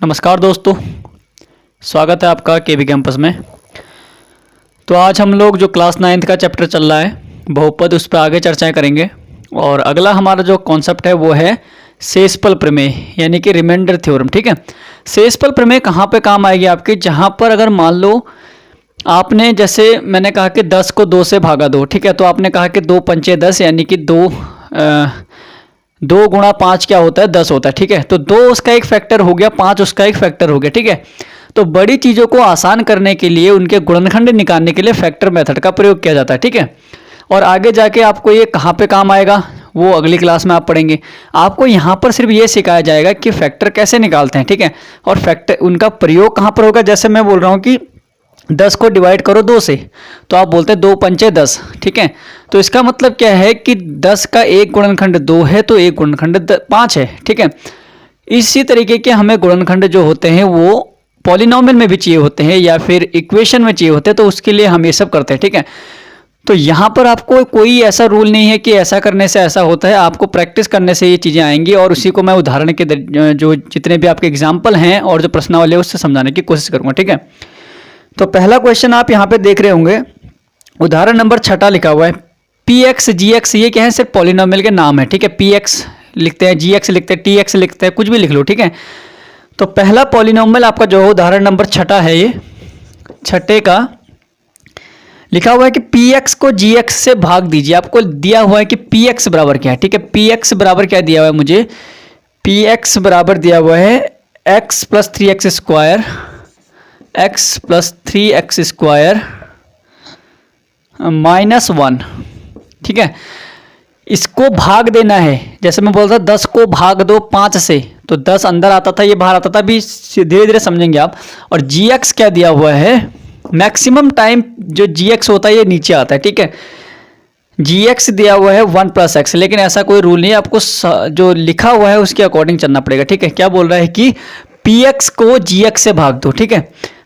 नमस्कार दोस्तों, स्वागत है आपका केवी कैंपस में। तो आज हम लोग जो क्लास 9th का चैप्टर चल रहा है बहुपद, उस पर आगे चर्चाएं करेंगे। और अगला हमारा जो कॉन्सेप्ट है वो है शेषफल प्रमेय, यानी कि रिमाइंडर थ्योरम। ठीक है, शेषफल प्रमेय कहाँ पे काम आएगी आपकी? जहाँ पर अगर मान लो आपने, जैसे मैंने कहा कि 10 को 2 से भागा दो, ठीक है, तो आपने कहा कि 2 पंचे 10, यानी कि 2 गुणा 5 क्या होता है? 10 होता है। ठीक है, तो 2 उसका एक फैक्टर हो गया, 5 उसका एक फैक्टर हो गया। ठीक है, तो बड़ी चीज़ों को आसान करने के लिए, उनके गुणनखंड निकालने के लिए फैक्टर मेथड का प्रयोग किया जाता है। ठीक है, और आगे जाके आपको ये कहाँ पे काम आएगा वो अगली क्लास में आप पढ़ेंगे। आपको यहाँ पर सिर्फ ये सिखाया जाएगा कि फैक्टर कैसे निकालते हैं। ठीक है, और फैक्टर उनका प्रयोग कहाँ पर होगा? जैसे मैं बोल रहा हूँ कि 10 को डिवाइड करो 2 से, तो आप बोलते हैं 2 पंचे 10। ठीक है, तो इसका मतलब क्या है कि 10 का एक गुणनखंड 2 है, तो एक गुणनखंड 5 है। ठीक है, इसी तरीके के हमें गुणनखंड जो होते हैं वो पॉलिनोमियल में भी चाहिए होते हैं या फिर इक्वेशन में चाहिए होते हैं, तो उसके लिए हम ये सब करते हैं। ठीक है, तो यहाँ पर आपको कोई ऐसा रूल नहीं है कि ऐसा करने से ऐसा होता है, आपको प्रैक्टिस करने से ये चीज़ें आएंगी। और उसी को मैं उदाहरण के जो जितने भी आपके एग्जाम्पल हैं और जो प्रश्नावली है उससे समझाने की कोशिश करूँगा। ठीक है, तो पहला क्वेश्चन आप यहाँ पे देख रहे होंगे, उदाहरण नंबर 6 लिखा हुआ है px gx। ये क्या है? सिर्फ पॉलिनोमियल के नाम है। ठीक है, px लिखते हैं, gx लिखते हैं, tx लिखते हैं, कुछ भी लिख लो। ठीक है, तो पहला पॉलिनोमियल आपका जो उदाहरण नंबर 6 है, ये 6 का लिखा हुआ है कि px को gx से भाग दीजिए। आपको दिया हुआ है कि px बराबर क्या है। ठीक है, px बराबर क्या दिया हुआ है मुझे? px बराबर दिया हुआ है x plus 3x square, x plus 3x square minus 1। ठीक है, इसको भाग देना है। जैसे मैं बोलता 10 को भाग दो 5 से, तो 10 अंदर आता था, ये बाहर आता था, भी धीरे धीरे समझेंगे आप। और gx क्या दिया हुआ है? मैक्सिमम टाइम जो gx होता है ये नीचे आता है। ठीक है, gx दिया हुआ है 1 प्लस x, लेकिन ऐसा कोई रूल नहीं है, आपको जो लिखा हुआ है उसके अकॉर्डिंग चलना पड़ेगा। ठीक है, क्या बोल रहा है कि px को gx से भाग दो। ठीक है,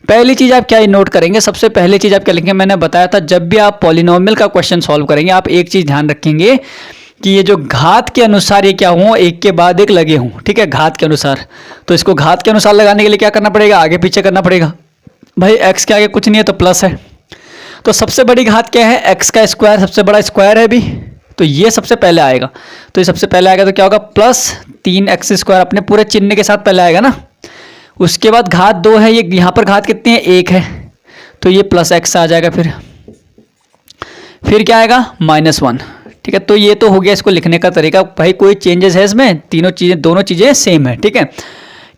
पहली चीज़ आप क्या नोट करेंगे? सबसे पहली चीज़ आप क्या लिखेंगे? मैंने बताया था जब भी आप पॉलिनोमियल का क्वेश्चन सॉल्व करेंगे, आप एक चीज़ ध्यान रखेंगे कि ये जो घात के अनुसार ये क्या हो, एक के बाद एक लगे हों। ठीक है, घात के अनुसार। तो इसको घात के अनुसार लगाने के लिए क्या करना पड़ेगा? आगे पीछे करना पड़ेगा। भाई x के आगे कुछ नहीं है तो प्लस है, तो सबसे बड़ी घात क्या है? x का स्क्वायर, सबसे बड़ा स्क्वायर है भी, तो ये सबसे पहले आएगा। तो ये सबसे पहले आएगा तो क्या होगा? प्लस 3x स्क्वायर, अपने पूरे चिन्ह के साथ पहले आएगा ना। उसके बाद घात 2 है, ये यहाँ पर घात कितनी है? 1 है, तो ये प्लस x आ जाएगा। फिर क्या आएगा? -1। ठीक है, तो ये तो हो गया इसको लिखने का तरीका। भाई कोई चेंजेस है इसमें? दोनों चीज़ें सेम है। ठीक है,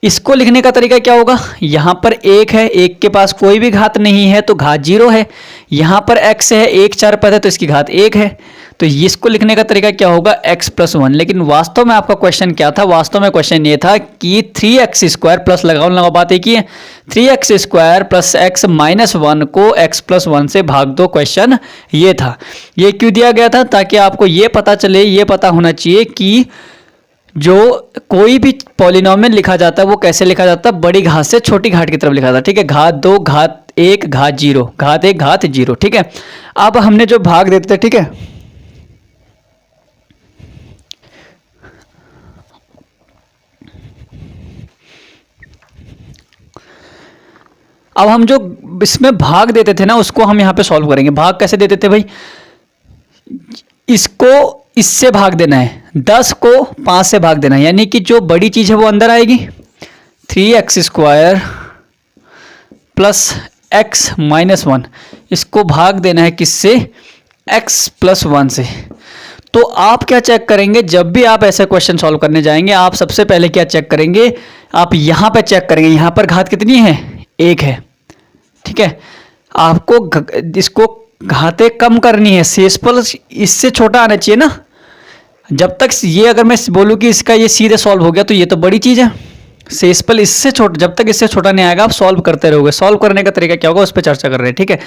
इसको लिखने का तरीका क्या होगा? यहाँ पर 1 है, 1 के पास कोई भी घात नहीं है तो घात 0 है। यहाँ पर x है, 1 4 पद है तो इसकी घात 1 है। तो इसको लिखने का तरीका क्या होगा? x plus 1। लेकिन वास्तव में आपका क्वेश्चन क्या था? वास्तव में क्वेश्चन ये था कि 3x स्क्वायर प्लस लगाओ बात एक ही है, 3x square plus x minus 1 को x प्लस 1 से भाग दो। क्वेश्चन ये था। ये क्यों दिया गया था? ताकि आपको ये पता चले, ये पता होना चाहिए कि जो कोई भी पॉलिनोमियल लिखा जाता है वो कैसे लिखा जाता है? बड़ी घात से छोटी घात की तरफ लिखा जाता है। ठीक है, घात 2 घात 1 घात 0, घात 1 घात 0। ठीक है, अब हमने जो भाग देते थे, ठीक है, अब हम जो इसमें भाग देते थे ना, उसको हम यहाँ पे सॉल्व करेंगे। भाग कैसे देते थे भाई? इसको इससे भाग देना है, 10 को 5 से भाग देना है, यानी कि जो बड़ी चीज़ है वो अंदर आएगी, 3x square plus x minus 1। इसको भाग देना है किससे? x प्लस 1 से। तो आप क्या चेक करेंगे? जब भी आप ऐसे क्वेश्चन सॉल्व करने जाएंगे, आप सबसे पहले क्या चेक करेंगे? आप यहाँ पे चेक करेंगे, यहाँ पर घात कितनी है? 1 है। ठीक है, आपको इसको घातें कम करनी है, शेषफल इससे छोटा आना चाहिए ना। जब तक ये, अगर मैं बोलूँ कि इसका ये सीधे सॉल्व हो गया तो ये तो बड़ी चीज़ है। शेषफल इससे छोटा, जब तक इससे छोटा नहीं आएगा आप सॉल्व करते रहोगे। सॉल्व करने का तरीका क्या होगा उस पर चर्चा कर रहे हैं। ठीक है,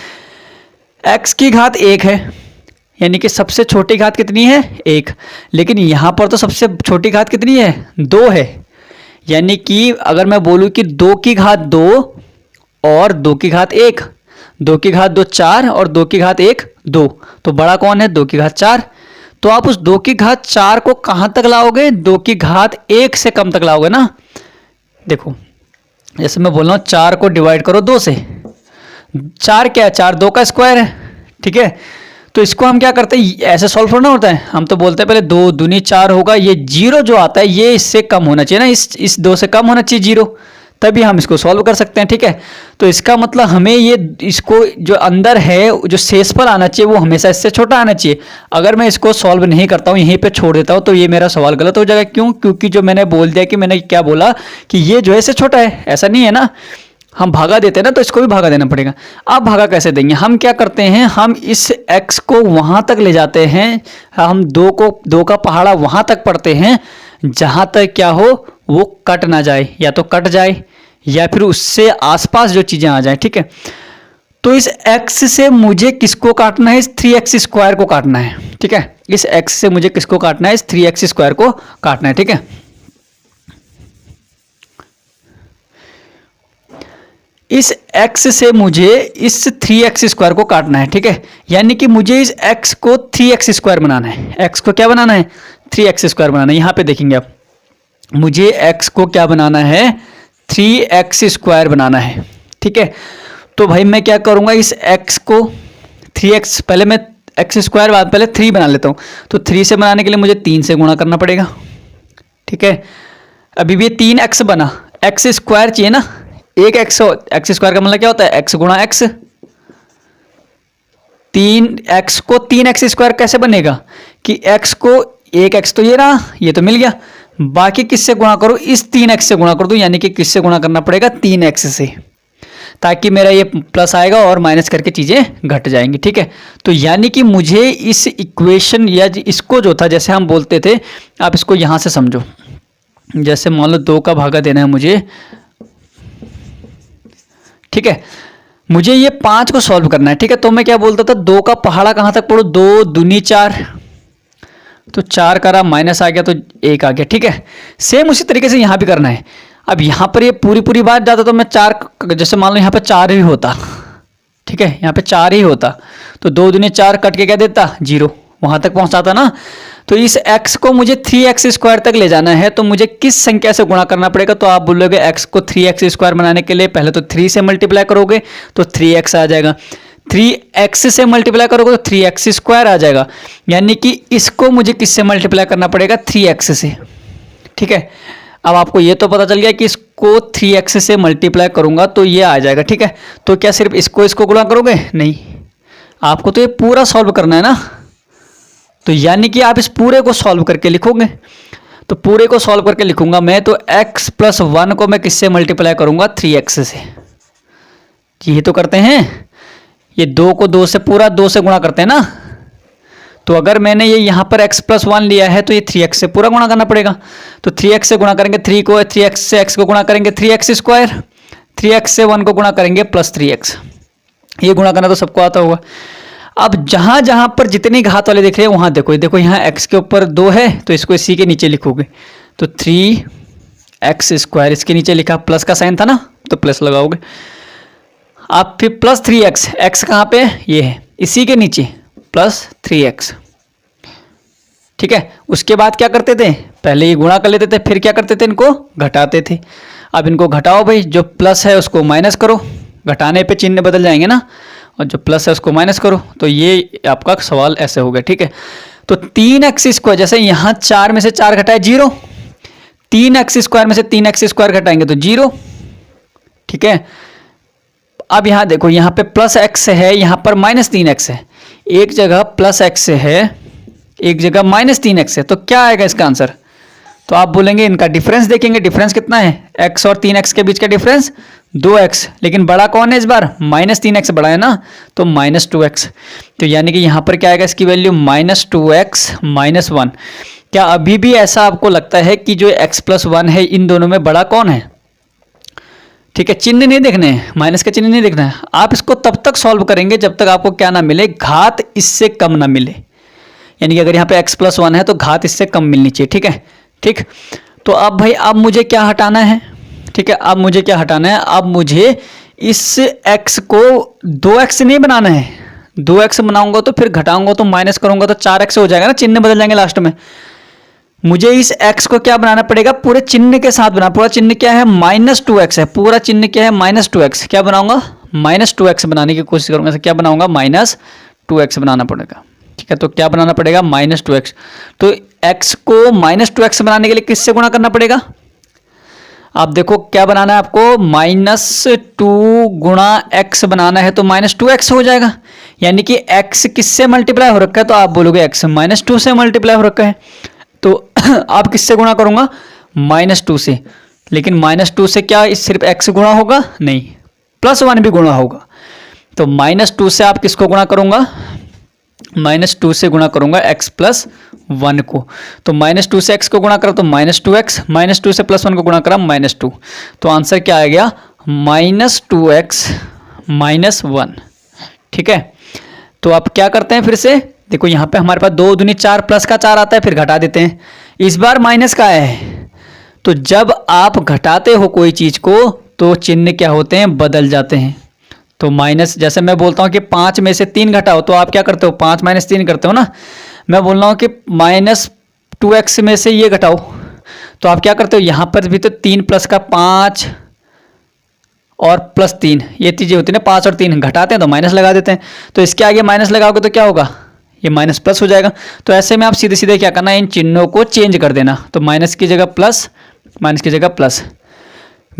x की घात 1 है, यानी कि सबसे छोटी घात कितनी है? 1। लेकिन यहाँ पर तो सबसे छोटी घात कितनी है? 2 है। यानी कि अगर मैं बोलूँ कि 2 की घात 2 और 2 की घात 1, 2 की घात 2 4 और 2 की घात 1 2, तो बड़ा कौन है? 2 की घात 4। तो आप उस 2 की घात 4 को कहाँ तक लाओगे? 2 की घात 1 से कम तक लाओगे ना। देखो जैसे मैं बोल रहा हूँ 4 को डिवाइड करो 2 से। 4 क्या है, 4 2 का स्क्वायर है, ठीक है। तो इसको हम क्या करते हैं, ऐसे सॉल्व करना होता है, हम तो बोलते हैं पहले 2 दूनी 4 होगा, ये 0 जो आता है ये इससे कम होना चाहिए ना, इस 2 से कम होना चाहिए 0, तभी हम इसको सॉल्व कर सकते हैं, ठीक है। तो इसका मतलब हमें ये इसको जो अंदर है जो शेषफल आना चाहिए वो हमेशा इससे छोटा आना चाहिए। अगर मैं इसको सॉल्व नहीं करता हूँ, यहीं पे छोड़ देता हूँ, तो ये मेरा सवाल गलत हो जाएगा। क्यों? क्योंकि जो मैंने बोल दिया कि मैंने क्या बोला कि ये जो है इससे छोटा है, ऐसा नहीं है ना, हम भागा देते हैं ना, तो इसको भी भागा देना पड़ेगा। अब भागा कैसे देंगे, हम क्या करते हैं, हम इस x को वहाँ तक ले जाते हैं, हम 2 का पहाड़ा वहाँ तक पढ़ते हैं जहाँ तक क्या हो वो कट ना जाए, या तो कट जाए या फिर उससे आसपास जो चीज़ें आ जाए, ठीक है। तो इस x से मुझे किसको काटना है, इस 3x स्क्वायर को काटना है, ठीक है। इस x से मुझे किसको काटना है, इस 3x स्क्वायर को काटना है, ठीक है। इस x से मुझे इस 3x स्क्वायर को काटना है, ठीक है। यानी कि मुझे इस x को 3x स्क्वायर बनाना है, x को क्या बनाना है, 3x स्क्वायर बनाना है। यहाँ पे देखेंगे आप, मुझे x को क्या बनाना है, 3x स्क्वायर बनाना है, ठीक है। तो भाई मैं क्या करूँगा, इस x को 3x, पहले मैं x स्क्वायर बाद पहले 3 बना लेता हूँ। तो 3 से बनाने के लिए मुझे 3 से गुणा करना पड़ेगा, ठीक है। अभी भी 3x बना, x स्क्वायर चाहिए ना, एक x स्क्वायर का मतलब क्या होता है, x गुणा x। 3x को 3x स्क्वायर कैसे बनेगा कि x को एक x तो ये रहा, ये तो मिल गया, बाकी किससे गुणा करो, इस 3x से गुणा कर दो, यानी कि किससे गुणा करना पड़ेगा, 3x से, ताकि मेरा ये प्लस आएगा और माइनस करके चीज़ें घट जाएंगी, ठीक है। तो यानी कि मुझे इस इक्वेशन या इसको जो था, जैसे हम बोलते थे, आप इसको यहाँ से समझो, जैसे मान लो 2 का भागा देना है मुझे, ठीक है। मुझे ये 5 को सॉल्व करना है, ठीक है। तो मैं क्या बोलता था, 2 का पहाड़ा कहाँ तक पढ़ो, 2 दूनी 4, तो 4 करा माइनस आ गया तो 1 आ गया, ठीक है। सेम उसी तरीके से यहाँ भी करना है। अब यहाँ पर ये पूरी बात जाता तो मैं 4, जैसे मान लो यहाँ पे 4 ही होता, ठीक है, यहाँ पे 4 ही होता, तो 2 दूनी 4 कट के क्या देता, 0, वहाँ तक पहुँचाता ना। तो इस x को मुझे 3x स्क्वायर तक ले जाना है, तो मुझे किस संख्या से गुणा करना पड़ेगा, तो आप बोलोगे x को 3x स्क्वायर बनाने के लिए पहले तो 3 से मल्टीप्लाई करोगे तो 3x आ जाएगा, 3x से मल्टीप्लाई करोगे तो 3x स्क्वायर आ जाएगा, यानी कि इसको मुझे किससे मल्टीप्लाई करना पड़ेगा, 3x से, ठीक है। अब आपको ये तो पता चल गया कि इसको 3x से मल्टीप्लाई करूंगा तो ये आ जाएगा, ठीक है। तो क्या सिर्फ इसको गुणा करोगे, नहीं, आपको तो ये पूरा सॉल्व करना है ना। तो यानी कि आप इस पूरे को सॉल्व करके लिखोगे, तो पूरे को सॉल्व करके लिखूंगा मैं, तो x + 1 को मैं किससे मल्टीप्लाई करूंगा, 3x से। ये तो करते हैं, ये 2 को 2 से पूरा 2 से गुणा करते हैं ना। तो अगर मैंने ये यहाँ पर x + 1 लिया है तो ये 3x से पूरा गुणा करना पड़ेगा। तो 3x से गुणा करेंगे 3x से x को गुणा करेंगे 3x स्क्वायर, 3x से 1 को गुणा करेंगे +3x। ये गुणा करना तो सबको आता होगा। अब जहाँ जहाँ पर जितनी घात वाले देख रहे हैं वहाँ देखो, देखो यहाँ x के ऊपर 2 है तो इसको इसी के नीचे लिखोगे, तो 3x स्क्वायर, इसके नीचे लिखा, प्लस का साइन था ना तो प्लस लगाओगे। आप फिर +3x, x कहाँ पे, ये है, इसी के नीचे +3x, ठीक है। उसके बाद क्या करते थे, पहले ये गुणा कर लेते थे, फिर क्या करते थे, इनको घटाते थे। अब इनको घटाओ भाई, जो प्लस है उसको माइनस करो, घटाने पे चिन्ह बदल जाएंगे ना, और जो प्लस है उसको माइनस करो, तो ये आपका सवाल ऐसे हो गया, ठीक है। तो 3x स्क्वायर, जैसे यहाँ 4 में से 4 घटाए 0, 3x स्क्वायर में से 3x स्क्वायर घटाएंगे तो 0, ठीक है। अब यहाँ देखो, यहाँ पे +x है, यहाँ पर -3x है, एक जगह +x है, एक जगह -3x है, तो क्या आएगा इसका आंसर। तो आप बोलेंगे इनका डिफरेंस देखेंगे, डिफरेंस कितना है, x और 3x के बीच का डिफरेंस 2x, लेकिन बड़ा कौन है इस बार, -3x बड़ा है ना, तो -2x। तो यानी कि यहाँ पर क्या आएगा, इसकी वैल्यू -2x -1। क्या अभी भी ऐसा आपको लगता है कि जो x + 1 है इन दोनों में बड़ा कौन है, ठीक है। चिन्ह नहीं देखने हैं, माइनस का चिन्ह नहीं देखना है, आप इसको तब तक सॉल्व करेंगे जब तक आपको क्या ना मिले, घात इससे कम ना मिले। यानी कि अगर यहाँ पे x + 1 है तो घात इससे कम मिलनी चाहिए, ठीक है, ठीक। तो अब भाई अब मुझे क्या हटाना है, ठीक है, अब मुझे क्या हटाना है, अब मुझे इस x को 2x नहीं बनाना है, 2x बनाऊंगा तो फिर घटाऊंगा तो माइनस करूंगा तो 4x हो जाएगा ना, चिन्ह बदल जाएंगे लास्ट में। मुझे इस x को क्या बनाना पड़ेगा, पूरे चिन्ह के साथ बना। पूरा चिन्ह क्या है, -2x है। पूरा चिन्ह क्या है, -2x। क्या बनाऊंगा, -2x बनाने की कोशिश करूंगा। क्या बनाऊंगा, -2x बनाना पड़ेगा। ठीक है, तो क्या बनाना पड़ेगा, -2x। तो x को -2x बनाने के लिए किससे गुणा करना पड़ेगा, आप देखो क्या बनाना है आपको, -2 गुणा x बनाना है तो -2x हो जाएगा। यानी कि x किससे मल्टीप्लाई हो रखा है, तो आप बोलोगे x -2 से मल्टीप्लाई हो रखा है। तो आप किससे गुणा करूंगा, -2 से। लेकिन -2 से क्या सिर्फ x गुणा होगा, नहीं, +1 भी गुणा होगा। तो -2 से आप किसको गुणा करूंगा, -2 से गुणा करूंगा x + 1 को। तो -2 से x को गुणा करो तो -2x, -2 से +1 को गुणा करा -2। तो आंसर क्या आ गया, -2x - 1। ठीक है, तो आप क्या करते हैं, फिर से देखो यहाँ पे हमारे पास 2 दूनी 4, प्लस का 4 आता है, फिर घटा देते हैं। इस बार माइनस का है, तो जब आप घटाते हो कोई चीज को तो चिन्ह क्या होते हैं, बदल जाते हैं। तो माइनस, जैसे मैं बोलता हूँ कि 5 में से 3 घटाओ, तो आप क्या करते हो, 5 - 3 करते हो ना। मैं बोल रहा हूँ कि -2x में से ये घटाओ, तो आप क्या करते हो, यहाँ पर भी तो 3 + का 5 और +3 ये चीज़ें होती है ना, 5 और 3 घटाते हैं तो माइनस लगा देते हैं। तो इसके आगे माइनस लगाओगे तो क्या होगा, ये माइनस प्लस हो जाएगा। तो ऐसे में आप सीधे सीधे क्या करना है, इन चिन्हों को चेंज कर देना। तो माइनस की जगह प्लस, माइनस की जगह प्लस।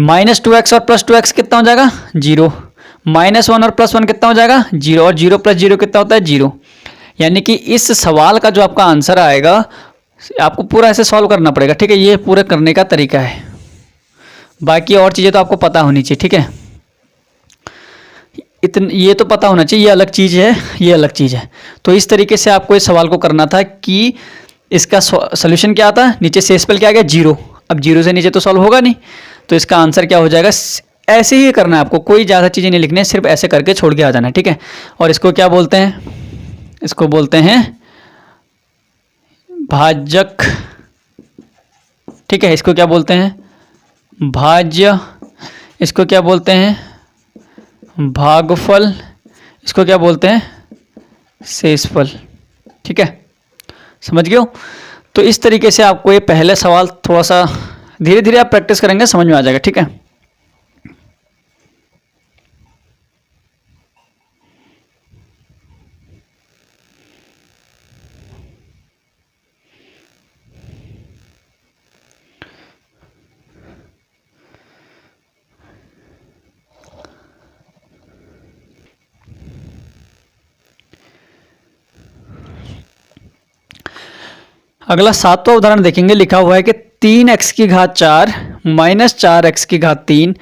-2x और +2x कितना हो जाएगा, 0। -1 और +1 कितना हो जाएगा, 0। और 0 + 0 कितना होता है, 0। यानी कि इस सवाल का जो आपका आंसर आएगा, आपको पूरा ऐसे सॉल्व करना पड़ेगा। ठीक है, ये पूरा करने का तरीका है। बाकी और चीज़ें तो आपको पता होनी चाहिए। ठीक है, ये तो पता होना चाहिए, ये अलग चीज़ है, ये अलग चीज़ है। तो इस तरीके से आपको इस सवाल को करना था कि इसका सोल्यूशन क्या आता है, नीचे शेषफल क्या आ गया, 0। अब 0 से नीचे तो सॉल्व होगा नहीं, तो इसका आंसर क्या हो जाएगा। ऐसे ही करना है आपको, कोई ज़्यादा चीज़ें नहीं लिखनी है, सिर्फ ऐसे करके छोड़ के आ जाना है। ठीक है, और इसको क्या बोलते हैं, इसको बोलते हैं भाजक। ठीक है, इसको क्या बोलते हैं, भाज्य। इसको क्या बोलते हैं, भागफल। इसको क्या बोलते हैं, शेषफल। ठीक है, समझ गए हो। तो इस तरीके से आपको ये पहले सवाल थोड़ा सा धीरे धीरे आप प्रैक्टिस करेंगे, समझ में आ जाएगा। ठीक है, अगला 7वां उदाहरण देखेंगे। लिखा हुआ है कि 3x की घात 4 - 4x की घात 3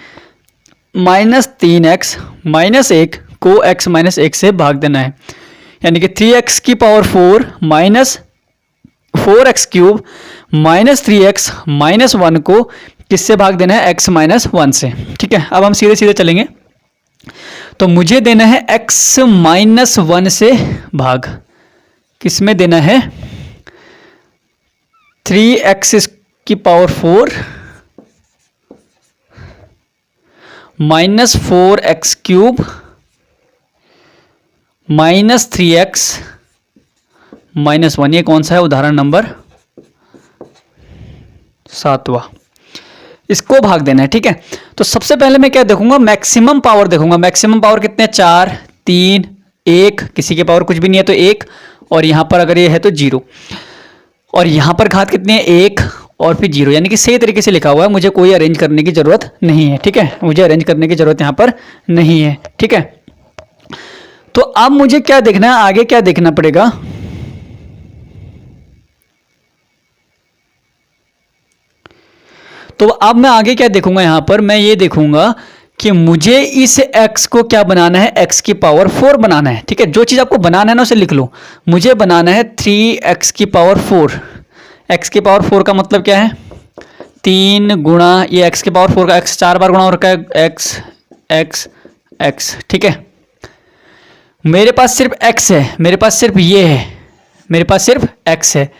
- 3x - 1 को x - 1 से भाग देना है। यानी कि 3x की पावर 4 - 4x क्यूब - 3x - 1 को किससे भाग देना है, x - 1 से। ठीक है, अब हम सीधे सीधे चलेंगे। तो मुझे देना है x - 1 से भाग, किस में देना है, 3x की पावर 4 - 4x क्यूब - 3x - 1। ये कौन सा है, उदाहरण नंबर 7वां। इसको भाग देना है। ठीक है, तो सबसे पहले मैं क्या देखूंगा, मैक्सिमम पावर देखूंगा। मैक्सिमम पावर कितने, 4, 3, 1, किसी के पावर कुछ भी नहीं है तो 1, और यहां पर अगर ये है तो 0, और यहां पर घात कितनी है, 1 और फिर 0। यानी कि सही तरीके से लिखा हुआ है, मुझे कोई अरेंज करने की जरूरत नहीं है। ठीक है, मुझे अरेंज करने की जरूरत यहां पर नहीं है। ठीक है, तो अब मुझे क्या देखना है, आगे क्या देखना पड़ेगा, तो अब मैं आगे क्या देखूंगा, यहां पर मैं ये देखूंगा कि मुझे इस x को क्या बनाना है, x की पावर 4 बनाना है। ठीक है, जो चीज़ आपको बनाना है ना उसे लिख लो। मुझे बनाना है 3x की पावर 4। x की पावर 4 का मतलब क्या है, 3 गुणा ये x की पावर 4 का x 4 बार गुणा हो रखा है, x x x। ठीक है, मेरे पास सिर्फ x है, मेरे पास सिर्फ ये है, मेरे पास सिर्फ x है,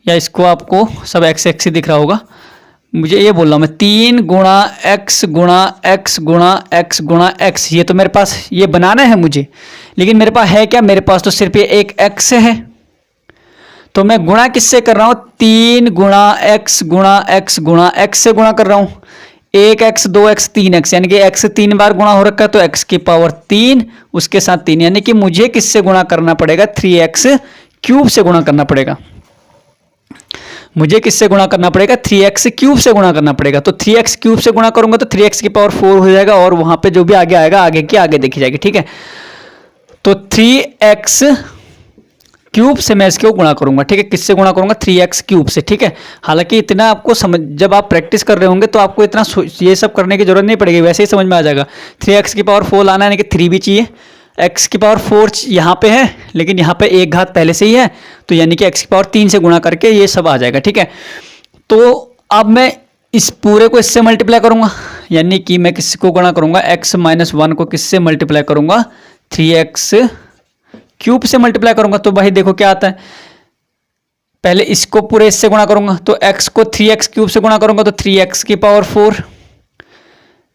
या इसको आपको सब x x ही दिख रहा होगा। मुझे ये बोल रहा हूँ मैं, 3 गुणा x गुणा x गुणा x गुणा x, ये तो मेरे पास ये बनाना है मुझे, लेकिन मेरे पास है क्या, मेरे पास तो सिर्फ ये एक x है। तो मैं गुणा किससे कर रहा हूं, 3 गुणा एक्स गुणा एक्स गुणा एक्स से गुणा कर रहा हूं, 1x 2x 3x, यानी कि x 3 बार गुणा हो रखा है तो x की पावर 3 उसके साथ 3, यानी कि मुझे किससे गुणा करना पड़ेगा, 3x क्यूब से गुणा करना पड़ेगा। मुझे किससे गुणा करना पड़ेगा, 3x क्यूब से गुणा करना पड़ेगा। तो 3x क्यूब से गुणा करूंगा तो 3x की पावर 4 हो जाएगा और वहां पे जो भी आगे आएगा आगे की आगे देखी जाएगी, ठीक है। तो 3x क्यूब से मैं इसको गुणा करूंगा, ठीक है। किससे गुणा करूंगा, 3x क्यूब से, ठीक है। हालांकि इतना आपको समझ, जब आप प्रैक्टिस कर रहे होंगे तो आपको इतना ये सब करने की जरूरत नहीं पड़ेगी, वैसे ही समझ में आ जाएगा। 3x की पावर 4 लाना है, यानी कि 3 भी चाहिए, x की पावर 4 यहाँ पे है लेकिन यहाँ पे एक घात पहले से ही है, तो यानी कि x की पावर 3 से गुणा करके ये सब आ जाएगा, ठीक है। तो अब मैं इस पूरे को इससे मल्टीप्लाई करूंगा, यानी कि मैं किसको गुणा करूंगा, x माइनस 1 को किससे मल्टीप्लाई करूंगा, 3x क्यूब से मल्टीप्लाई करूंगा। तो भाई देखो क्या आता है, पहले इसको पूरे इससे गुणा करूंगा तो x को 3x क्यूब से गुणा करूंगा तो 3x की पावर 4,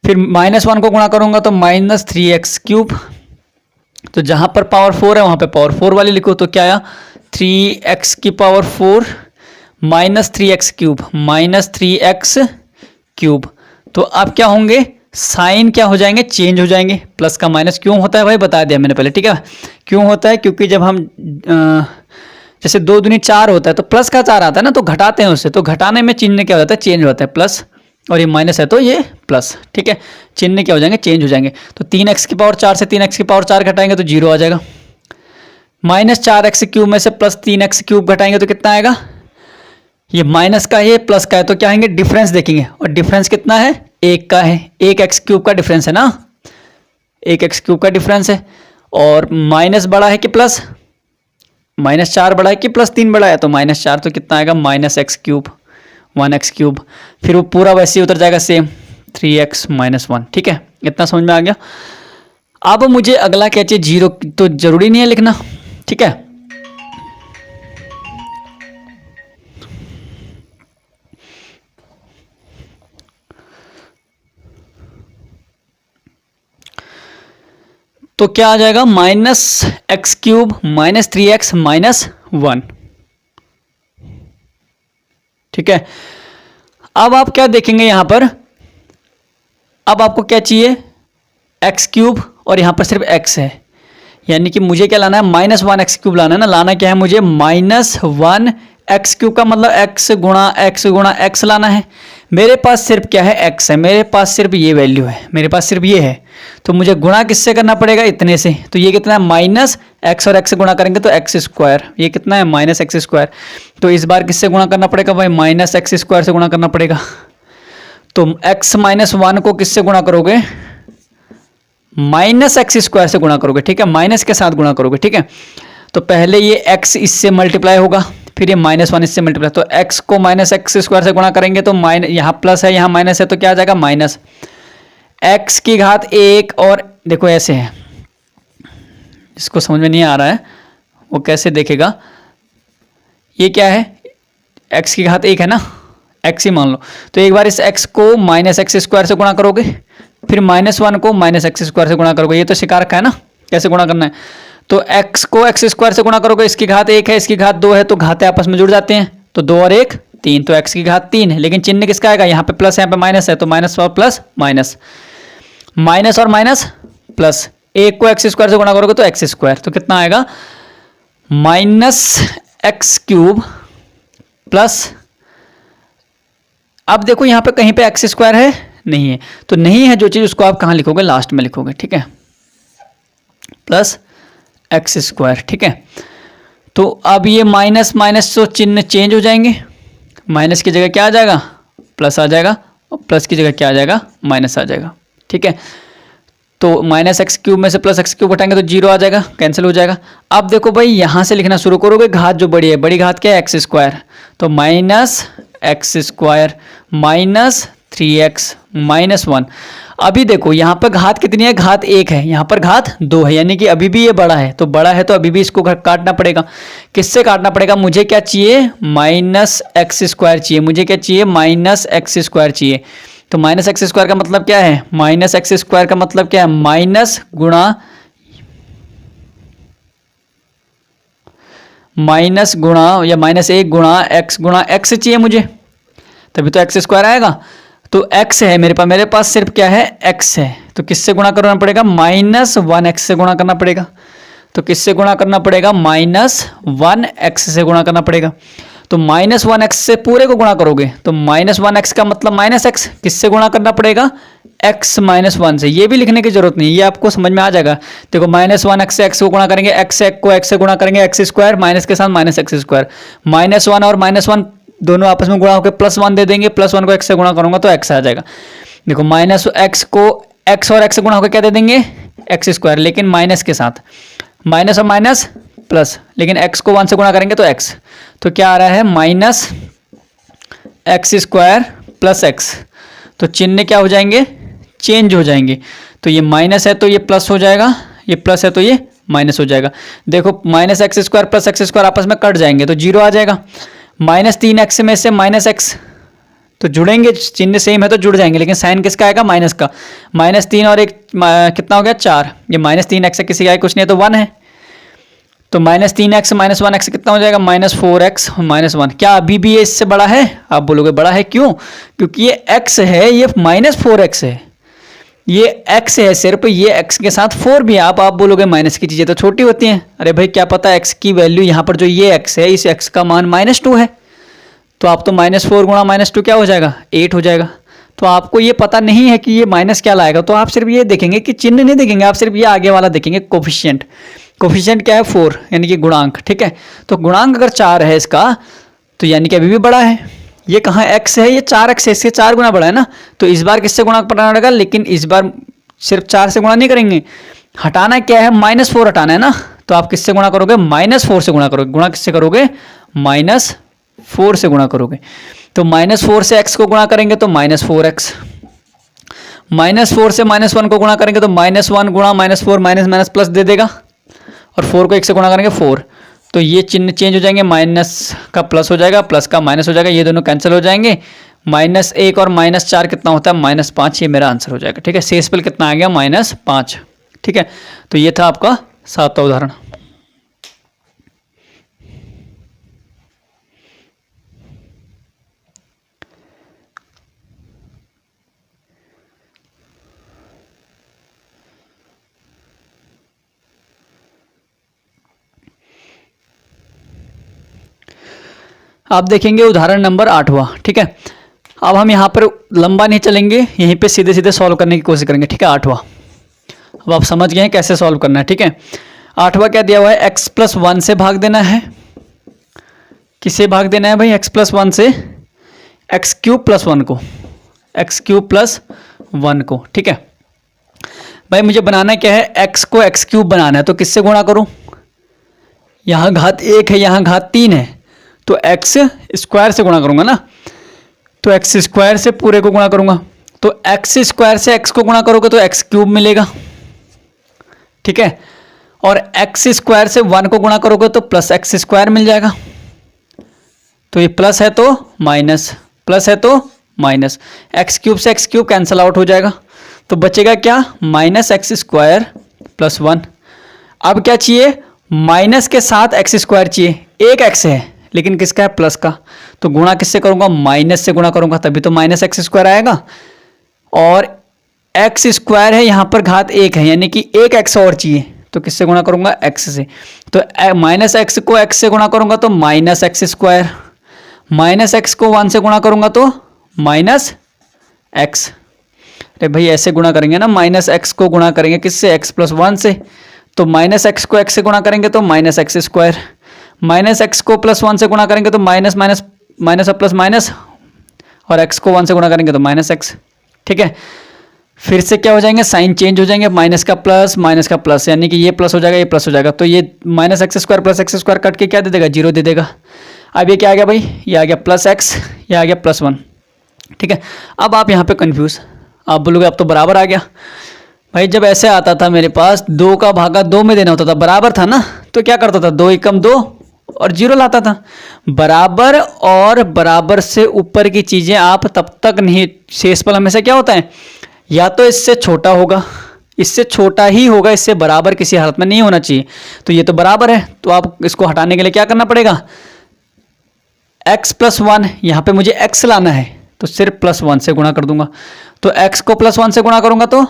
फिर -1 को गुणा करूंगा तो -3x क्यूब, तो जहां पर पावर 4 है वहां पे पावर 4 वाली लिखो, तो क्या आया, 3x की power 4 -3x cube -3x cube. तो अब क्या होंगे, साइन क्या हो जाएंगे, चेंज हो जाएंगे। प्लस का माइनस क्यों होता है भाई, बता दिया मैंने पहले, ठीक है। क्यों होता है, क्योंकि जब हम जैसे 2 दूनी 4 होता है तो प्लस का 4 आता है ना, तो घटाते हैं उससे, तो घटाने में चिन्ह क्या हो जाता है, चेंज हो जाता है, प्लस, और ये माइनस है तो ये प्लस, ठीक है। चिन्ह क्या हो जाएंगे, चेंज हो जाएंगे। तो 3x की पावर 4 से 3x की पावर 4 घटाएंगे तो 0 आ जाएगा। -4x क्यूब में से +3x क्यूब घटाएंगे तो कितना आएगा, ये माइनस का है प्लस का है, तो क्या आएंगे, डिफरेंस देखेंगे, और डिफरेंस कितना है, 1 का है, 1x क्यूब का डिफरेंस है ना, 1x क्यूब का डिफरेंस है। और माइनस बड़ा है कि प्लस, -4 बड़ा है कि +3 बड़ा है, तो -4, तो कितना आएगा, -x क्यूब 1x क्यूब, फिर वो पूरा वैसे ही उतर जाएगा सेम, 3x - 1, ठीक है। इतना समझ में आ गया। अब मुझे अगला क्या चाहिए, 0 तो जरूरी नहीं है लिखना, ठीक है। तो क्या आ जाएगा, -x क्यूब -3x -1, ठीक है। अब आप क्या देखेंगे यहां पर, अब आपको क्या चाहिए, x क्यूब, और यहां पर सिर्फ x है, यानी कि मुझे क्या लाना है, -1x क्यूब लाना है ना। लाना क्या है मुझे, -1x क्यूब का मतलब x गुणा x लाना है। मेरे पास सिर्फ क्या है, x है, मेरे पास सिर्फ ये वैल्यू है, मेरे पास सिर्फ ये है, तो मुझे गुणा किससे करना पड़ेगा, इतने से। तो ये कितना है, -x और x से गुणा करेंगे तो x², ये कितना है, -x²। तो इस बार किससे गुणा करना पड़ेगा भाई, -x² से गुणा करना पड़ेगा। तो x -1 को किससे गुणा करोगे, -x² से गुणा करोगे, ठीक है, माइनस के साथ गुणा करोगे, ठीक है। तो पहले ये x इससे मल्टीप्लाई होगा, फिर ये -1 इससे मल्टीप्लाई, तो x को -x² से गुणा करेंगे तो यहाँ प्लस है यहाँ माइनस है, तो क्या आ जाएगा, माइनस x की घात 1, और देखो ऐसे है, इसको समझ में नहीं आ रहा है वो कैसे देखेगा, ये क्या है, x की घात 1 है ना, x ही मान लो। तो एक बार इस x को -x² से गुणा करोगे, फिर -1 को -x² से गुणा करोगे, ये तो सिखा रखा है ना कैसे गुणा करना है। तो x को x² से गुणा करोगे, इसकी घात 1 है इसकी घात 2 है, तो घातें आपस में जुड़ जाते हैं, तो 2 और 1 3, तो x की घात 3 है, लेकिन चिन्ह किसका आएगा, यहाँ पे प्लस यहाँ पे माइनस है, तो माइनस और प्लस माइनस, माइनस और माइनस प्लस, 1 को x² से गुणा करोगे तो x², तो कितना आएगा, -x³ प्लस, अब देखो यहाँ पे कहीं पे x² है, नहीं है, तो नहीं है जो चीज़ उसको आप कहाँ लिखोगे, लास्ट में लिखोगे, ठीक है, प्लस x², ठीक है। तो अब ये माइनस माइनस तो चिन्ह चेंज हो जाएंगे, माइनस की जगह क्या आ जाएगा, प्लस आ जाएगा, और प्लस की जगह क्या आ जाएगा, माइनस आ जाएगा, ठीक है। तो -x³ में से +x³ घटाएंगे तो 0 आ जाएगा, कैंसिल हो जाएगा। अब देखो भाई यहाँ से लिखना शुरू करोगे, घात जो बड़ी है, बड़ी घात क्या है, x², तो -x² -3x -1। अभी देखो यहाँ पर घात कितनी है, घात 1 है, यहाँ पर घात 2 है, यानी कि अभी भी ये बड़ा है, तो बड़ा है तो अभी भी इसको काटना पड़ेगा। किससे काटना पड़ेगा, मुझे क्या चाहिए, -x² चाहिए, मुझे क्या चाहिए, -x² चाहिए। तो -x² का मतलब क्या है, -x² का मतलब क्या है, माइनस गुणा माइनस गुणा या -1 गुणा x चाहिए मुझे, तभी तो x स्क्वायर आएगा। तो x है मेरे पास सिर्फ क्या है, x है। तो किससे गुणा करना पड़ेगा, -1x से गुणा करना पड़ेगा। तो किससे गुणा करना पड़ेगा, -1x से गुणा करना पड़ेगा। तो -1x से पूरे को गुणा करोगे तो -1x का मतलब -x, किससे गुणा करना पड़ेगा, x - 1 से। ये भी लिखने की जरूरत नहीं, ये आपको समझ में आ जाएगा। देखो -1x से x को गुणा करेंगे, x को x से गुणा करेंगे, x स्क्वायर माइनस के साथ -x स्क्वायर, -1 और -1 दोनों आपस में गुणा होकर +1 दे देंगे, +1 को x से गुणा करूंगा तो x आ जाएगा। देखो -x को x और x से गुणा होकर क्या दे देंगे, x स्क्वायर, लेकिन माइनस के साथ, माइनस और माइनस प्लस, लेकिन x को 1 से गुणा करेंगे तो x। तो क्या आ रहा है, -x स्क्वायर प्लस x। तो चिन्ह क्या हो जाएंगे, चेंज हो जाएंगे। तो ये माइनस है तो ये प्लस हो जाएगा, ये प्लस है तो ये माइनस हो जाएगा। देखो -x square plus x square आपस में कट जाएंगे तो 0 आ जाएगा। -3x में से -x तो जुड़ेंगे, चिन्ह सेम है तो जुड़ जाएंगे, लेकिन साइन किसका आएगा, माइनस का। -3 और 1 कितना हो गया, 4। ये -3x किसी का कुछ नहीं है तो 1 है। तो -3x -1x कितना हो जाएगा, -4x -1। क्या अभी भी ये इससे बड़ा है, आप बोलोगे बड़ा है, क्यों, क्योंकि ये x है, ये -4x है। ये x है सिर्फ, ये x के साथ 4 भी है। आप बोलोगे माइनस की चीज़ें तो छोटी होती हैं। अरे भाई क्या पता x की वैल्यू यहाँ पर जो ये x है, इस x का मान -2 है। तो आप तो -4 गुणा -2 क्या हो जाएगा, 8 हो जाएगा। तो आपको ये पता नहीं है कि ये माइनस क्या लाएगा, तो आप सिर्फ ये देखेंगे कि चिन्ह नहीं देखेंगे, आप सिर्फ ये आगे वाला देखेंगे, कोफिशिएंट। कोफिशिएंट क्या है, 4, यानी कि गुणांक, ठीक है। तो गुणांक अगर 4 है इसका, तो यानी कि अभी भी बड़ा है। ये कहाँ x है, ये 4x है, इससे 4 गुना बड़ा है ना। तो इस बार किससे गुणा करना पड़ेगा, लेकिन इस बार सिर्फ 4 से गुणा नहीं करेंगे, हटाना क्या है, -4 हटाना है ना। तो आप किससे गुणा करोगे, -4 से गुणा करोगे। गुणा किससे करोगे, -4 से गुणा करोगे। तो -4 से x को गुणा करेंगे तो -4x, -4 से -1 को गुणा करेंगे तो -1 गुणा -4 माइनस प्लस दे देगा, और 4 को 1 से गुणा करेंगे 4। तो ये चिन्ह चेंज हो जाएंगे, माइनस का प्लस हो जाएगा, प्लस का माइनस हो जाएगा, ये दोनों कैंसिल हो जाएंगे। -1 और -4 कितना होता है, -5। ये मेरा आंसर हो जाएगा, ठीक है। शेषफल कितना आ गया, -5, ठीक है। तो ये था आपका 7वां उदाहरण। आप देखेंगे उदाहरण नंबर 8वां, ठीक है। अब हम यहाँ पर लंबा नहीं चलेंगे, यहीं पे सीधे सीधे सॉल्व करने की कोशिश करेंगे, ठीक है। 8वां, अब आप समझ गए हैं कैसे सॉल्व करना है, ठीक है। 8वां क्या दिया हुआ है, x+1 से भाग देना है। किसे भाग देना है भाई, x+1 से, x³ + 1 को, x³ + 1 को, ठीक है। भाई मुझे बनाना क्या है, x को x³ बनाना है, तो किससे गुणा करूं, यहाँ घात 1 है, यहाँ घात 3 है, तो x स्क्वायर से गुणा करूंगा ना। तो x स्क्वायर से पूरे को गुणा करूंगा, तो x स्क्वायर से x को गुणा करोगे तो x³ मिलेगा, ठीक है। और x स्क्वायर से 1 को गुणा करोगे तो +x स्क्वायर मिल जाएगा। तो ये प्लस है तो माइनस, प्लस है तो माइनस, x³ से x³ कैंसल आउट हो जाएगा। तो बचेगा क्या, -x² + 1। अब क्या चाहिए, माइनस के साथ x स्क्वायर चाहिए। एक x है लेकिन किसका है, प्लस का। तो गुणा किससे करूंगा, माइनस से गुणा करूंगा, तभी तो -x² आएगा। और x स्क्वायर है, यहाँ पर घात 1 है, यानी कि एक x और चाहिए, तो किससे गुणा करूंगा, x से। तो -x को x से गुणा करूंगा तो -x², -x को 1 से गुणा करूंगा तो -x। अरे भाई ऐसे गुणा करेंगे ना, -x को गुणा करेंगे किससे, x+1 से। तो -x को x से गुणा करेंगे तो -x², -x को +1 से गुणा करेंगे तो माइनस और प्लस माइनस, और x को 1 से गुणा करेंगे तो -x, ठीक है। फिर से क्या हो जाएंगे, साइन चेंज हो जाएंगे, माइनस का प्लस, यानी कि ये प्लस हो जाएगा, ये प्लस हो जाएगा। तो ये -x² + x² कट के क्या दे देगा, 0 दे देगा। अब ये क्या आ गया भाई, ये आ गया +x, ये आ गया +1, ठीक है। अब आप यहाँ पे कंफ्यूज, आप बोलोगे अब तो बराबर आ गया। भाई जब ऐसे आता था मेरे पास, 2 का भागा 2 में देना होता था, बराबर था ना, तो क्या करता था, 2 × 2 और 0 लाता था। बराबर और बराबर से ऊपर की चीजें आप तब तक नहीं, शेषफल हमेशा क्या होता है, या तो इससे छोटा होगा इससे छोटा ही होगा, इससे बराबर किसी हालत में नहीं होना चाहिए। तो ये तो बराबर है, तो आप इसको हटाने के लिए क्या करना पड़ेगा, x प्लस 1, यहाँ पे मुझे x लाना है तो सिर्फ प्लस 1 से गुणा कर दूंगा। तो x को प्लस 1 से गुणा करूंगा तो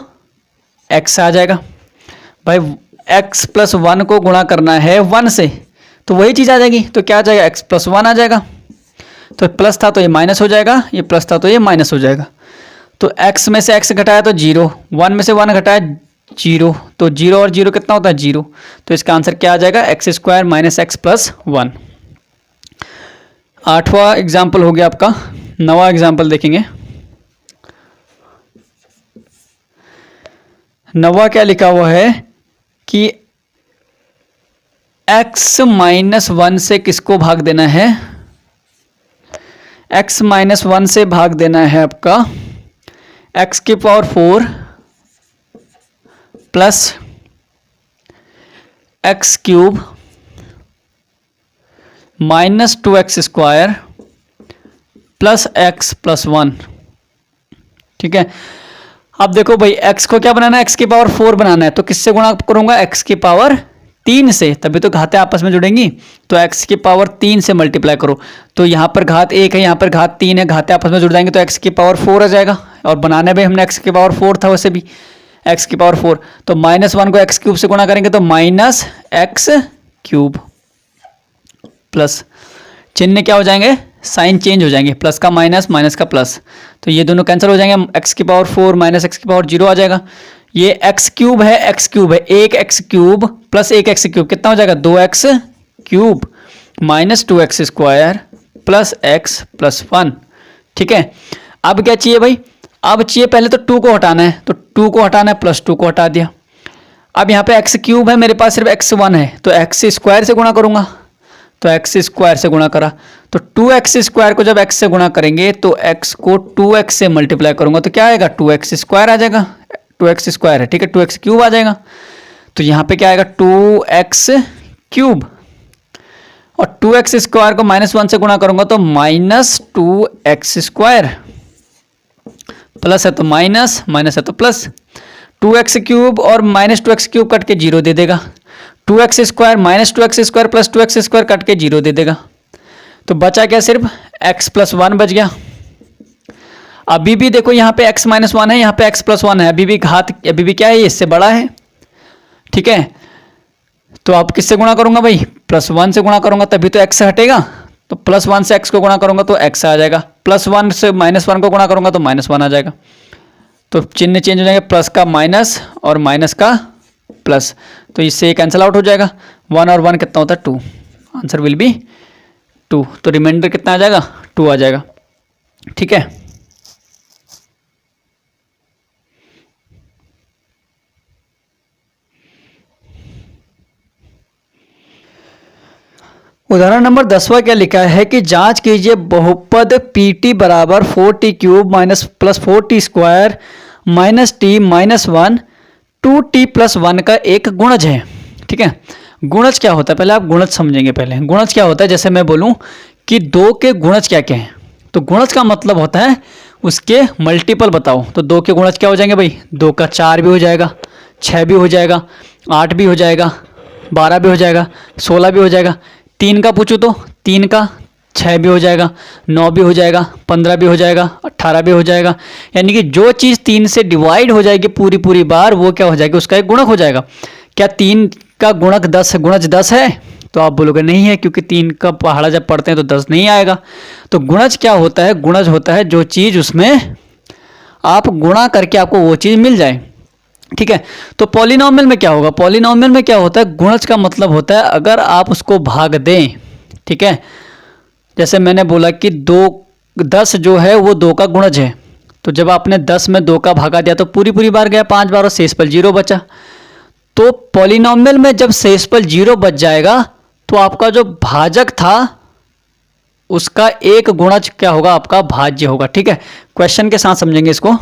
x आ जाएगा। भाई x प्लस 1 को गुणा करना है 1 से, तो वही चीज़ आ जाएगी। तो क्या आ जाएगा, x प्लस 1 आ जाएगा। तो प्लस था तो ये माइनस हो जाएगा, ये प्लस था तो ये माइनस हो जाएगा। तो x में से x घटाया तो 0, 1 में से 1 घटाया 0, तो 0 और 0 कितना होता है 0। तो इसका आंसर क्या आ जाएगा, x square minus x plus 1। 8वां एग्जाम्पल हो गया आपका। 9वां एग्जाम्पल देखेंगे। 9वां क्या लिखा हुआ है कि x माइनस 1 से किसको भाग देना है, x माइनस 1 से भाग देना है आपका x की power 4 plus x cube minus 2x square plus x plus 1। ठीक है, अब देखो भाई x को क्या बनाना है, x की पावर 4 बनाना है, तो किससे गुणा करूंगा, x की पावर 3 से, तभी तो घातें आपस में जुड़ेंगी। तो x की पावर 3 से मल्टीप्लाई करो, तो यहाँ पर घात 1 है, यहाँ पर घात 3 है, घातें आपस में जुड़ जाएंगे तो x की पावर 4 आ जाएगा। और बनाने में हमने x की पावर 4 था, वैसे भी x की पावर 4, तो माइनस 1 को x क्यूब से गुणा करेंगे तो माइनस एक्स क्यूब प्लस, चिन्ह क्या हो जाएंगे, साइन चेंज हो जाएंगे, प्लस का माइनस, माइनस का प्लस, तो ये दोनों कैंसिल हो जाएंगे। x की पावर 4 माइनस एक्स की पावर 0 आ जाएगा। ये x क्यूब है, x क्यूब है, एक x क्यूब प्लस एक x क्यूब कितना हो जाएगा, 2x cube minus 2x square plus x plus 1। ठीक है, अब क्या चाहिए भाई, अब चाहिए पहले तो 2 को हटाना है, तो 2 को हटाना है, प्लस 2 को हटा दिया। अब यहाँ पे x क्यूब है, मेरे पास सिर्फ x1 है, तो x स्क्वायर से गुणा करूंगा, तो x स्क्वायर से गुणा करा, तो 2x स्क्वायर को जब x से गुणा करेंगे तो x को 2x से मल्टीप्लाई करूंगा तो क्या आएगा, 2x स्क्वायर आ जाएगा, 2x स्क्वायर है, ठीक है, 2x क्यूब आ जाएगा। तो यहाँ पे क्या आएगा, 2x क्यूब, और 2x स्क्वायर को माइनस 1 से गुणा करूंगा तो माइनस 2x स्क्वायर, प्लस है तो माइनस, माइनस है तो प्लस, 2x क्यूब और माइनस 2x क्यूब कट के 0 दे देगा, 2x square minus 2x square plus 2x square cut के 0 दे देगा। तो बचा क्या, सिर्फ x प्लस 1 बच गया। अभी भी देखो यहाँ पे x माइनस 1 है, यहाँ पे x प्लस 1 है, अभी भी घात, अभी भी क्या है, इससे बड़ा है। ठीक है, तो आप किससे गुणा करूंगा भाई, प्लस 1 से गुणा करूंगा, तभी तो x हटेगा, तो प्लस 1 से x को गुणा करूंगा तो x आ जाएगा, प्लस 1 से माइनस 1 को गुणा करूंगा तो माइनस 1 आ जाएगा। तो चिन्ह चेंज हो जाएंगे, प्लस का माइनस और माइनस का प्लस, तो इससे कैंसिल आउट हो जाएगा। 1 और 1 कितना होता है, 2, आंसर विल बी 2, तो रिमाइंडर कितना आ जाएगा, 2 आ जाएगा। ठीक है, उदाहरण नंबर 10वां क्या लिखा है कि जांच कीजिए बहुपद pt बराबर 4t cube minus plus 4t square minus t minus 1 2t plus 1 का एक गुणज है। ठीक है, गुणज क्या होता है, पहले आप गुणज समझेंगे। पहले गुणज क्या होता है, जैसे मैं बोलूं कि 2 के गुणज क्या क्या हैं, तो गुणज का मतलब होता है उसके मल्टीपल बताओ। तो 2 के गुणज क्या हो जाएंगे भाई, 2 का 4 भी हो जाएगा, 6 भी हो जाएगा, 8 भी हो जाएगा, 12 भी हो जाएगा, 16 भी हो जाएगा। 3 का पूछूं तो 3 का 6 भी हो जाएगा, 9 भी हो जाएगा, 15 भी हो जाएगा, 18 भी हो जाएगा। यानी कि जो चीज़ 3 से डिवाइड हो जाएगी पूरी पूरी बार, वो क्या हो जाएगी, उसका एक गुणक हो जाएगा। क्या 3 का गुणक 10 गुणज 10 है, तो आप बोलोगे नहीं है, क्योंकि 3 का पहाड़ा जब पढ़ते हैं तो 10 नहीं आएगा। तो गुणज क्या होता है, गुणज होता है जो चीज़ उसमें आप गुणा करके आपको वो चीज़ मिल जाए। ठीक है, तो पॉलिनोमियल में क्या होगा, पॉलिनोमियल में क्या होता है, गुणज का मतलब होता है अगर आप उसको भाग दें। ठीक है, जैसे मैंने बोला कि 10 जो है वो 2 का गुणज है, तो जब आपने 10 में 2 का भागा दिया तो पूरी पूरी बार गया 5 बार और शेषफल 0 बचा। तो पॉलिनोमियल में जब शेषफल 0 बच जाएगा तो आपका जो भाजक था उसका एक गुणज क्या होगा, आपका भाज्य होगा। ठीक है, क्वेश्चन के साथ समझेंगे इसको।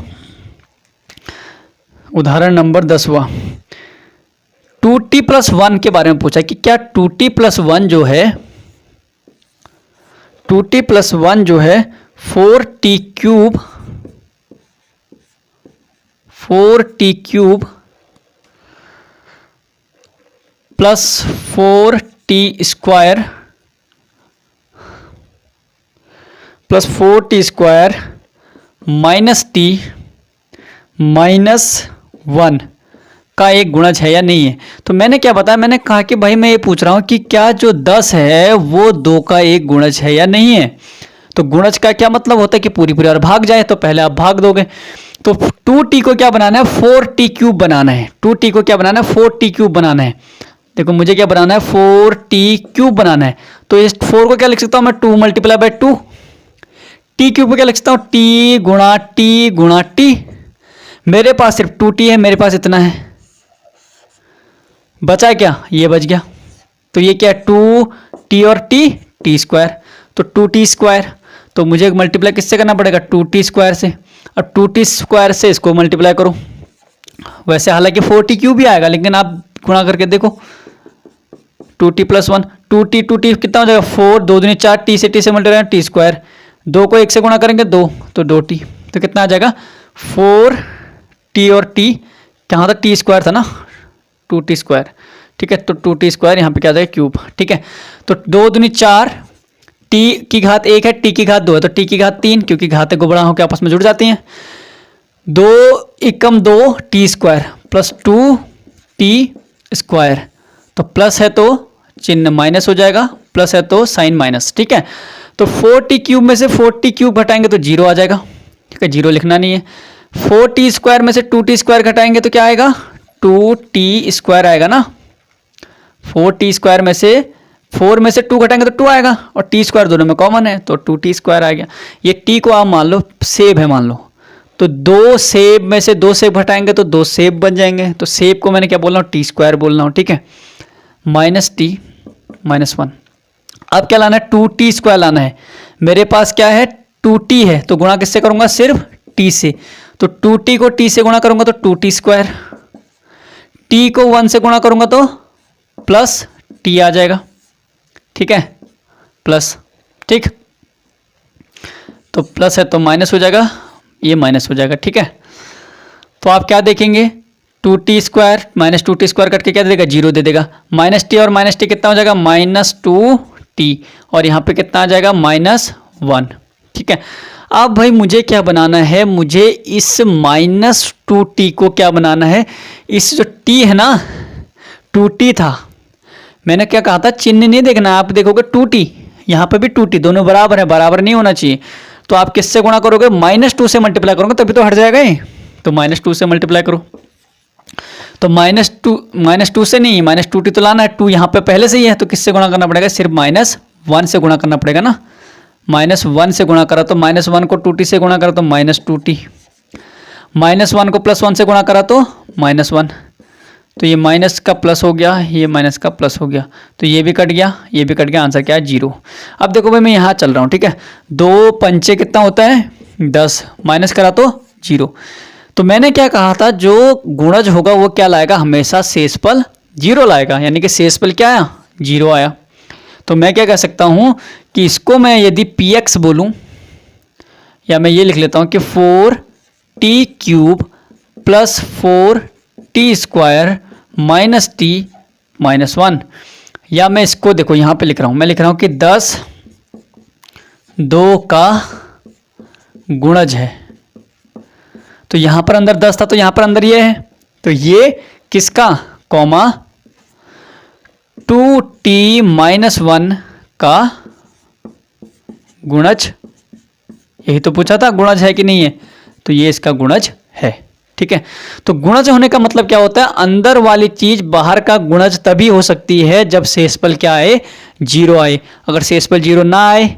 उदाहरण नंबर 10वां, 2t प्लस 1 के बारे में पूछा कि क्या 2t प्लस 1 जो है, 2t प्लस 1 जो है 4t cube plus 4t² plus 4t² minus t minus 1 का एक गुणज है या नहीं है। तो मैंने क्या बताया, मैंने कहा कि भाई मैं ये पूछ रहा हूं कि क्या जो 10 है वो 2 का एक गुणज है या नहीं है। तो गुणज का क्या मतलब होता है कि पूरी पूरी और भाग जाए, तो पहले आप भाग दोगे। तो 2t को क्या बनाना है, 4t³ बनाना है। 2t को क्या बनाना है, 4t³ बनाना है। देखो मुझे क्या बनाना है, 4t³ बनाना है। तो इस 4 को क्या लिख सकता हूं मैं, 2 × 2। t³ को क्या लिख सकता हूं, t गुणा t। मेरे पास सिर्फ 2t है, मेरे पास इतना है, बचा क्या, ये बच गया। तो ये क्या है, 2t और t² तो 2t²। तो मुझे मल्टीप्लाई किससे करना पड़ेगा, 2t² से। और 2t² से इसको मल्टीप्लाई करो। वैसे हालांकि 4t³ भी आएगा, लेकिन आप गुणा करके देखो, 2t + 1 2t कितना हो जाएगा, 4 2 दूनी 4, t से मल्टीप्लाई t²। 2 को 1 से गुणा करेंगे 2, तो 2t। तो कितना आ जाएगा, 4t और t, कहाँ था, t² था ना, 2t²। ठीक है, तो 2t² यहाँ पे क्या आ जाएगा, क्यूब। ठीक है, तो 2 दूनी 4, t की घात 1 है, t की घात 2 है, तो t की घात 3, क्योंकि घातें गुणा होकर आपस में जुड़ जाती हैं। 2 × 2 t² प्लस 2t²। तो प्लस है तो चिन्ह माइनस हो जाएगा, प्लस है तो साइन माइनस। ठीक है, तो 4t³ में से 4t³ घटाएंगे तो 0 आ जाएगा। ठीक है, 0 लिखना नहीं है। 4t² में से 2t² घटाएंगे तो क्या आएगा, 2t² आएगा ना। 4t² में से 4 में से 2 घटाएंगे तो 2 आएगा, और t² दोनों में कॉमन है, तो 2t² आ गया। ये t को आप मान लो सेब है, मान लो, तो 2 सेब में से 2 सेब घटाएंगे तो 2 सेब बन जाएंगे। तो सेब को मैंने क्या बोल रहा हूँ, t² बोल रहा हूँ। ठीक है, -t -1। अब क्या लाना है, 2t² लाना है। मेरे पास क्या है, 2t है, तो गुणा किससे करूंगा, सिर्फ t से। तो 2t को t से गुणा करूंगा तो 2t²। t को 1 से गुणा करूंगा तो प्लस t आ जाएगा। ठीक है, प्लस, ठीक, तो प्लस है तो माइनस हो जाएगा, ये माइनस हो जाएगा। ठीक है, तो आप क्या देखेंगे, 2t² - 2t² कट के क्या दे देगा, 0 दे देगा। -t और -t कितना हो जाएगा, -2t, और यहाँ पे कितना आ जाएगा, -1। ठीक है, अब भाई मुझे क्या बनाना है, मुझे इस -2t को क्या बनाना है, इस जो t है ना, 2t था, मैंने क्या कहा था, चिन्ह नहीं देखना, आप देखोगे 2t, यहाँ पे भी 2t, दोनों बराबर है, बराबर नहीं होना चाहिए। तो आप किससे गुणा करोगे, -2 से मल्टीप्लाई करोगे तभी तो हट जाएगा ये। तो -2 से मल्टीप्लाई करो, तो -2 से नहीं, -2t तो लाना है, 2 यहाँ पे पहले से ही है, तो किससे गुणा करना पड़ेगा, सिर्फ -1 से गुणा करना पड़ेगा ना। -1 से गुणा करा तो -1 को 2t से गुणा करा तो -2t, -1 को +1 से गुणा करा तो -1, तो ये माइनस का प्लस हो गया, ये माइनस का प्लस हो गया, तो ये भी कट गया, ये भी कट गया, आंसर क्या है, 0। अब देखो भाई मैं यहाँ चल रहा हूँ। ठीक है, 2 पंचे कितना होता है, 10, माइनस करा तो 0। तो मैंने क्या कहा था, जो गुणज होगा वो क्या लाएगा, हमेशा शेषफल 0 लाएगा, यानी कि शेषफल क्या आया, 0 आया। तो मैं क्या कह सकता हूँ कि इसको मैं यदि px बोलूँ, या मैं ये लिख लेता हूँ कि 4t³ plus 4t² minus t -1, या मैं इसको देखो यहाँ पे लिख रहा हूँ, मैं लिख रहा हूँ कि 10 2 का गुणज है। तो यहाँ पर अंदर 10 था, तो यहाँ पर अंदर ये है, तो ये किसका, कॉमा 2t -1 का गुणज, यही तो पूछा था, गुणज है कि नहीं है, तो ये इसका गुणज है। ठीक है, तो गुणज होने का मतलब क्या होता है, अंदर वाली चीज बाहर का गुणज तभी हो सकती है जब शेषफल क्या आए, 0 आए। अगर शेषफल 0 ना आए,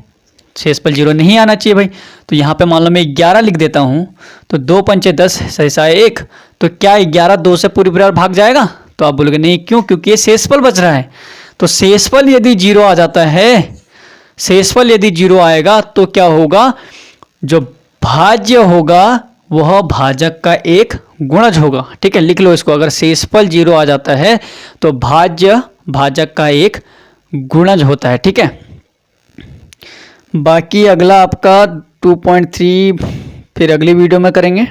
शेषफल 0 नहीं आना चाहिए भाई, तो यहाँ पे मान लो मैं 11 लिख देता हूँ, तो 2 पंचे 10 सहसा 1, तो क्या 11 2 से पूरी पूरी भाग जाएगा, तो आप बोलोगे नहीं, क्यों, क्योंकि ये शेषफल बच रहा है। तो शेषफल यदि 0 आ जाता है, शेषफल यदि 0 आएगा तो क्या होगा, जो भाज्य होगा वह भाजक का एक गुणज होगा। ठीक है, लिख लो इसको, अगर शेषफल 0 आ जाता है तो भाज्य भाजक का एक गुणज होता है। ठीक है, बाकी अगला आपका 2.3 फिर अगली वीडियो में करेंगे।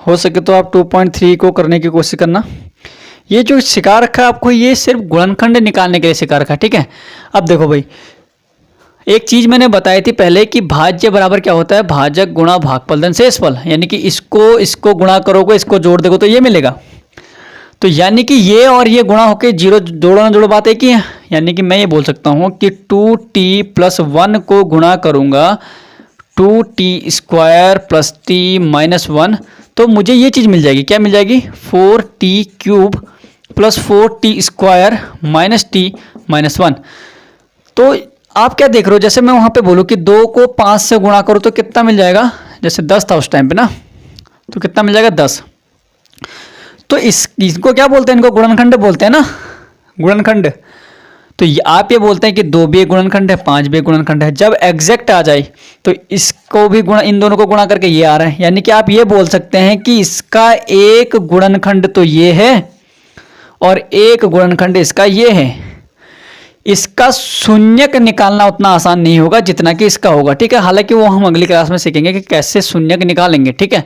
हो सके तो आप 2.3 को करने की कोशिश करना। ये जो सिखा रखा है आपको, ये सिर्फ गुणनखंड निकालने के लिए सिखा रखा है, ठीक है। अब देखो भाई, एक चीज मैंने बताई थी पहले कि भाज्य बराबर क्या होता है, भाजक गुणा भागफल धन शेषफल, यानी कि इसको गुणा करोगे, इसको जोड़ दोगे तो ये मिलेगा। तो यानी कि ये और ये गुणा होके जीरो, जोड़ो ना जोड़ो बात एक ही है। यानी कि मैं ये बोल सकता हूँ कि 2t+1 को गुणा करूंगा 2t² + t-1, तो मुझे ये चीज़ मिल जाएगी। क्या मिल जाएगी? 4t³ + 4t² - t-1। तो आप क्या देख रहे हो, जैसे मैं वहाँ पे बोलूँ कि 2 को 5 से गुणा करो तो कितना मिल जाएगा, जैसे 10 था उस टाइम पे ना, तो कितना मिल जाएगा 10। तो इसको क्या बोलते हैं, इनको गुणनखंड बोलते हैं ना, गुणनखंड। तो आप ये बोलते हैं कि 2 भी एक गुणनखंड है, 5 भी एक गुणनखंड है। जब एग्जैक्ट आ जाए तो इसको भी गुणा, इन दोनों को गुणा करके ये आ रहा है, यानी कि आप ये बोल सकते हैं कि इसका एक गुणनखंड तो ये है और एक गुणनखंड इसका ये है। इसका शून्यक निकालना उतना आसान नहीं होगा जितना कि इसका होगा, ठीक है। हालांकि वो हम अगली क्लास में सीखेंगे कि कैसे शून्यक निकालेंगे, ठीक है।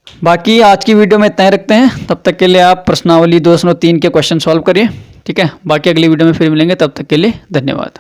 बाकी आज की वीडियो में इतना ही रखते हैं। तब तक के लिए आप प्रश्नावली 203 के क्वेश्चन सॉल्व करिए, ठीक है। बाकी अगली वीडियो में फिर मिलेंगे, तब तक के लिए धन्यवाद।